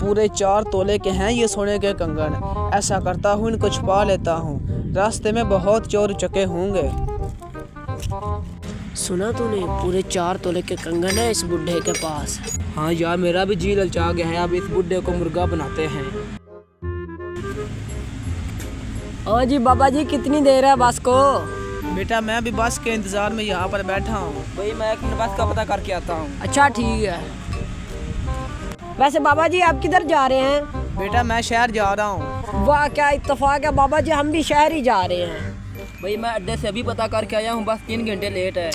पूरे 4 तोले के हैं ये सोने के कंगन। ऐसा करता हूँ इनको छुपा लेता हूँ, रास्ते में बहुत चोर चके होंगे। सुना तूने, पूरे 4 तोले के कंगन है इस बुढ़े के पास। हाँ यार, मेरा भी जी ललचा गया है, अब इस बुढ़े को मुर्गा बनाते हैं। हाँ जी बाबा जी, कितनी देर है बस को? बेटा मैं भी बस के इंतजार में यहाँ पर बैठा हूँ। भाई मैं एक मिनट बस का पता करके आता हूँ। अच्छा ठीक है। वैसे बाबा जी आप किधर जा रहे हैं? बेटा मैं शहर जा रहा हूँ। वाह क्या इत्तेफाक है बाबा जी, हम भी शहर ही जा रहे हैं। भाई मैं अड्डे से अभी पता करके आया हूँ, बस 3 घंटे लेट है।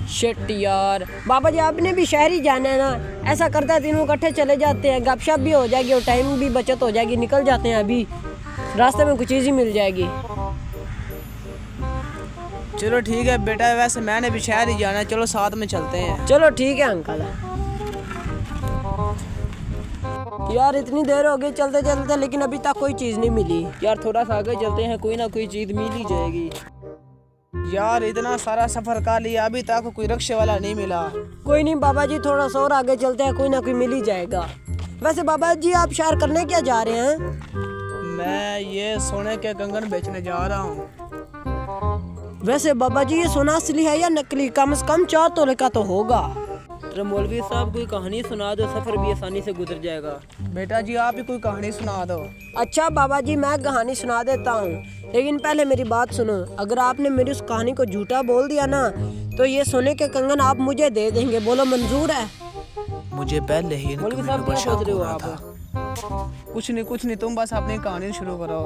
शिट यार, बाबा जी आपने भी शहर ही जाना है ना? ऐसा करता है तीनों इकट्ठे चले जाते हैं, गपशप भी हो जाएगी और टाइम भी बचत हो जाएगी। निकल जाते हैं, अभी रास्ते में कुछ चीज़ ही मिल जाएगी। चलो ठीक है बेटा, वैसे मैंने भी शहर ही जाना है, चलो साथ में चलते हैं। चलो ठीक है अंकल। यार इतनी देर हो गई चलते चलते, लेकिन अभी तक कोई चीज़ नहीं मिली। यार थोड़ा सा आगे चलते हैं, कोई ना कोई चीज मिल ही जाएगी। यार इतना सारा सफर कर लिया, अभी तक कोई रिक्शे वाला नहीं मिला। कोई नहीं बाबा जी, थोड़ा सा और आगे चलते हैं, कोई ना कोई मिल ही जाएगा। वैसे बाबा जी आप शहर करने क्या जा रहे हैं? मैं ये सोने के कंगन बेचने जा रहा हूँ। वैसे बाबा जी ये सोना असली है या नकली? कम से कम 4 तोले का तो होगा। अरे मौलवी साहब कोई कहानी सुना दो, सफर भी आसानी से गुजर जाएगा। बेटा जी आप ही कोई कहानी सुना दो। अच्छा बाबा जी मैं कहानी सुना देता हूँ, लेकिन पहले मेरी बात सुनो। अगर आपने मेरी उस कहानी को झूठा बोल दिया ना, तो ये सोने के कंगन आप मुझे दे देंगे। बोलो मंजूर है? मुझे पहले ही मौलवी साहब क्या सोच रहे हो आप? कुछ नहीं, तुम बस अपनी कहानी शुरू करो।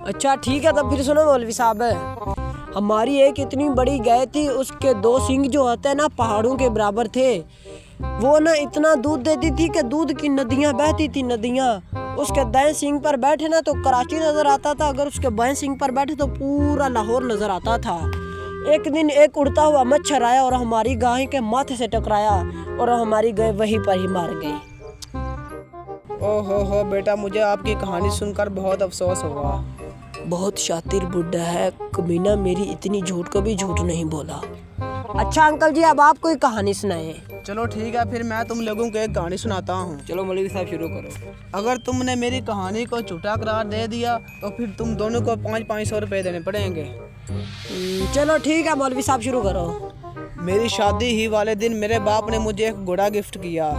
अच्छा ठीक है, तब फिर सुनो मौलवी साहब। हमारी एक इतनी बड़ी गाय थी, उसके 2 सींग जो होते हैं ना पहाड़ों के बराबर थे। वो ना इतना दूध देती थी कि दूध की नदियाँ बहती थी, नदियाँ। उसके दाएं सींग पर बैठे ना तो कराची नजर आता था, अगर उसके बाएं सींग पर बैठे तो पूरा लाहौर नजर आता था। एक दिन एक उड़ता हुआ मच्छर आया और हमारी गाय के माथे से टकराया और हमारी गाय वहीं पर ही मार गई। ओहो बेटा, मुझे आपकी कहानी सुनकर बहुत अफसोस हुआ। बहुत शातिर बुड्ढा है, कमीना मेरी इतनी झूठ को भी झूठ नहीं बोला। अच्छा अंकल जी अब आप कोई कहानी सुनाए। चलो ठीक है, फिर मैं तुम लोगों को एक कहानी सुनाता हूँ। चलो मौलवी साहब शुरू करो। अगर तुमने मेरी कहानी को झूठा करार दे दिया तो फिर तुम दोनों को 500 रुपए देने पड़ेंगे। चलो ठीक है मौलवी साहब शुरू करो। मेरी शादी ही वाले दिन मेरे बाप ने मुझे एक घोड़ा गिफ्ट किया।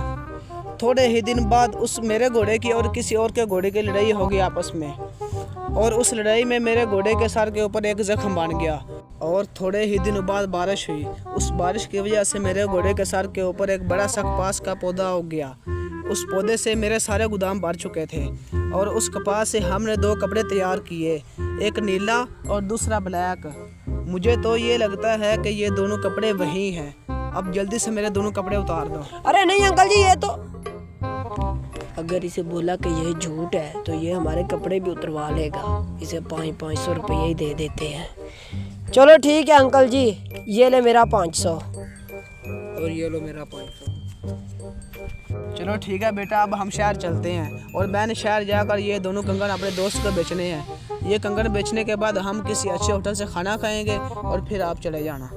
थोड़े ही दिन बाद उस मेरे घोड़े की और किसी और के घोड़े की लड़ाई हो गई आपस में, और उस लड़ाई में मेरे घोड़े के सर के ऊपर एक जख्म बन गया। और थोड़े ही दिनों बाद बारिश हुई। उस बारिश की वजह से मेरे घोड़े के सर के ऊपर एक बड़ा सा कपास का पौधा उग गया। उस पौधे से मेरे सारे गोदाम भर चुके थे, और उस कपास से हमने 2 कपड़े तैयार किए, एक नीला और दूसरा ब्लैक। मुझे तो ये लगता है कि ये दोनों कपड़े वही हैं। अब जल्दी से मेरे दोनों कपड़े उतार दो। अरे नहीं अंकल जी, ये तो अगर इसे बोला कि यह झूठ है तो ये हमारे कपड़े भी उतरवा लेगा। इसे 500 रुपये ही दे देते हैं। चलो ठीक है अंकल जी, ये ले मेरा 500 और ये लो मेरा 500। चलो ठीक है बेटा, अब हम शहर चलते हैं और मैंने शहर जाकर ये दोनों कंगन अपने दोस्त को बेचने हैं। ये कंगन बेचने के बाद हम किसी अच्छे होटल से खाना खाएंगे और फिर आप चले जाना।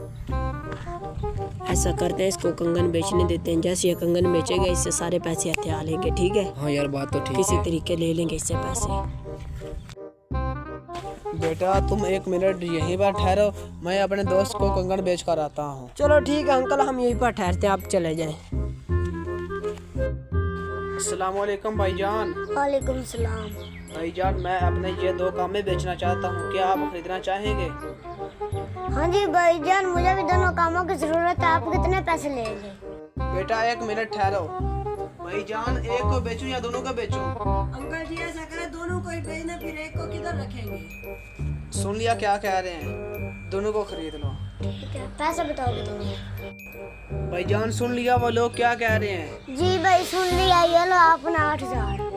ऐसा करते हैं, इसको कंगन बेचने देते हैं। जैसे ये कंगन बेचेगा इससे सारे पैसे हथियार लेंगे। ठीक है? हाँ यार बात तो ठीक है। किसी तरीके ले लेंगे इससे पैसे। बेटा तुम 1 मिनट यहीं पर ठहरो, मैं अपने दोस्त को कंगन बेच कर आता हूँ। चलो ठीक है अंकल, हम यहीं पर ठहरते हैं, आप चले जाएं। अस्सलाम वालेकुम भाईजान। वालेकुम सलाम। भाईजान मैं अपने ये 2 कामें बेचना चाहता हूँ, क्या आप खरीदना चाहेंगे? हाँ जी भाईजान, मुझे भी दोनों कामों की जरूरत है। आप कितने पैसे लेंगे? बेटा 1 मिनट ठहरो। भाईजान एक को बेचूं या दोनों को बेचूं? अंकल जी ऐसा करें, दोनों को ही बेचना, फिर एक को किधर रखेंगे? सुन लिया क्या कह रहे हैं, दोनों को खरीद लो। ठीक है, पैसे बताओ कितने? भाईजान सुन लिया वो लोग क्या कह रहे हैं? जी भाई सुन लिया, ये लो अपना 8000।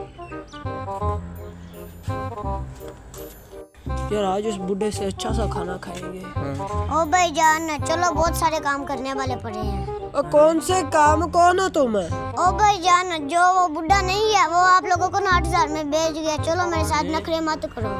यार आज उस बुढ़े से अच्छा सा खाना खाएंगे। ओ भाईजान चलो, बहुत सारे काम करने वाले पड़े हैं। और कौन से काम, कौन हो तुम? ओ भाईजान जो वो बुढ़ा नहीं है, वो आप लोगों को 8000 में बेच गया। चलो मेरे साथ नखरे मत करो।